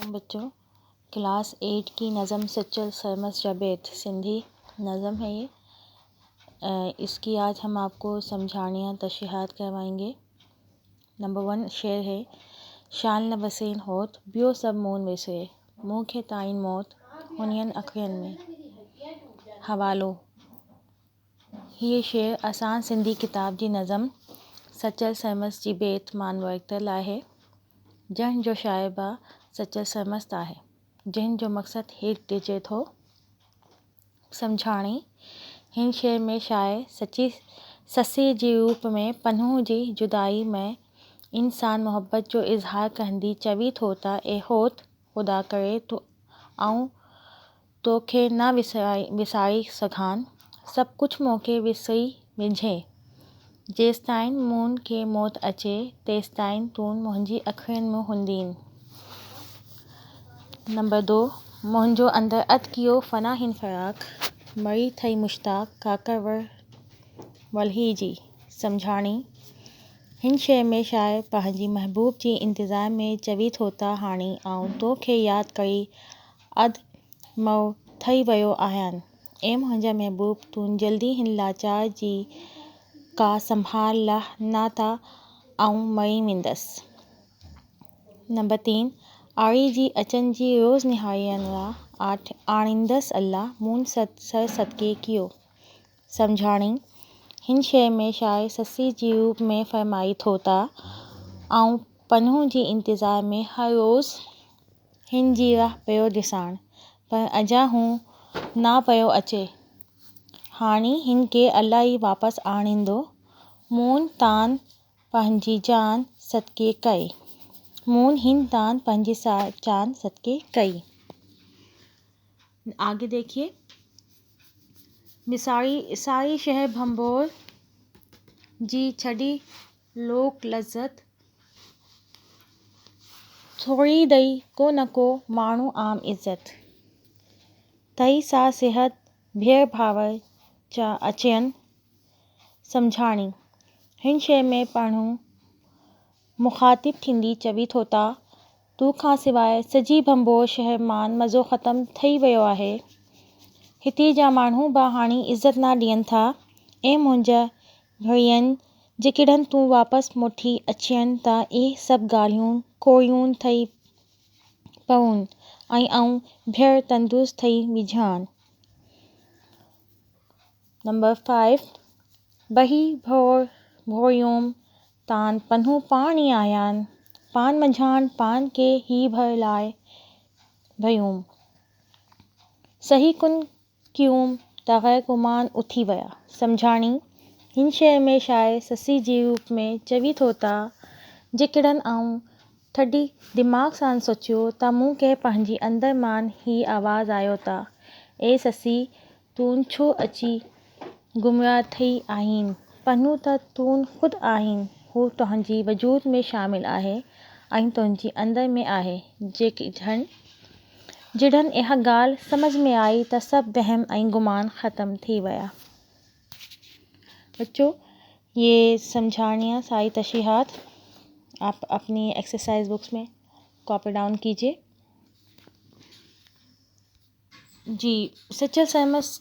बच्चों, क्लास 8 की नज़म सच्चल सरमस जबेत सिंधी नज़म है ये। इसकी आज हम आपको समझानियाँ तशरीहात करवाएंगे। नंबर 1 शेर है, शाल न वसीन होत बियो सब मून विसरे, मुँह के ताइन मौत हुनियन अखियन में। हवालो, ये शेर आसान सिंधी किताब जी नज़म सच्चल सरमस जी बेत मान वरतल आहे, जंहिं जो शाइबा सच्चल सरमस्त आहे, जिन जो मक़सदु हेठि ॾिजे थो। सम्झाणी, हिन शेर में शाइर ससी जे रूप में पनहू जी जुदाई में इंसान मोहब्बत जो इज़हार कंदी चवी थो त ए होत ख़ुदा करे आऊं तोखे न विसारी सघां, सभु कुझु मूंखे विसरी विझे, जेसिताईं मून खे मौत अचे तेसिताईं तूं मुंहिंजी अखियुनि में हूंदीं। नंबर 2 मुंहिंजो अंदर अध कियो फ़ना हिन फ़राक, मरी थई मुश्ताक काकर वल्ही जी। सम्झाणी, हिन शेर में शाइर पंहिंजी महबूब जी इंतज़ार में चवी थो त हाणे आऊं तोखे यादि करी अधु मऊ थई वियो आहियां, ए मुंहिंजा महबूब तूं जल्दी हिन लाचार जी का संभाल लाह न त आऊं मरी वेंदसि। नंबर 3 आरी जी अचन जी रोज़ निहारियन ला आणींदसि अल्लाह मून सर सदके कियो। सम्झाणी, हिन शेर में शाइर ससी जी रूप में फरमाई थो त आऊं पनहू जी इंतज़ार में हर रोज़ हिन जी राह पियो ॾिसां, पर अञा हू न पियो अचे, हाणे हिन खे अल्लाह ई वापसि आणींदो, मून तान पंहिंजी जान सदके कई, मून हिन तान पंहिंजी जान सदके कई। आगे देखिए, सारी शहर भंबोर जी छड़ी लोक लज़्ज़त, थोड़ी दई को न को माण्हू आम इज़्ज़त, तई सा सिहत भेड़ भावर चा अचयन। सम्झाणी, हिन शेर में पढ़ूं मुखातिब थींदी चवी थो त तूं खां सवाइ सजी भंबोर शहर मान मज़ो ख़त्म थी वियो आहे, हिते जा माण्हू बि हाणे इज़्ज़त न ॾियनि था, ऐं मुंहिंजा घड़ियनि जेकॾहिं तूं वापसि मोटी अचनि त इहे सभु ॻाल्हियूं कोड़ियूं थी पवनि ऐं आऊं भेड़ तंदुरुस्त थी विझां। नंबर 5 बही भोरियोम तान पन्हू पाणी आयान, पान मंझान पान के ही भर लाए भयूम, सही कुन क्यूम तग़ैर गुमान उथी विया। सम्झाणी, हिन शेर में शाइर ससी जे रूप में चवी थो त जेकॾहिं आऊं थधी दिमाग़ सां सोचियो त मूं खे पंहिंजी अंदर मान ही आवाज़ आयो त ए ससी तूं छो अची गुमराह थी आहीं, पन्हू त तूं ख़ुदि आहीं, हू तुंहिंजी वजूद में शामिल आहे ऐं तुंहिंजी अंदर में आहे, जॾहिं इहा ॻाल्हि समझ में आई त सभु वहम ऐं गुमान ख़त्म थी विया। बच्चों, ये समझानियाँ सारी तशरीहात आप अपनी एक्सरसाइज बुक्स में कॉपी डाउन कीजिए। जी, सच्चल सरमस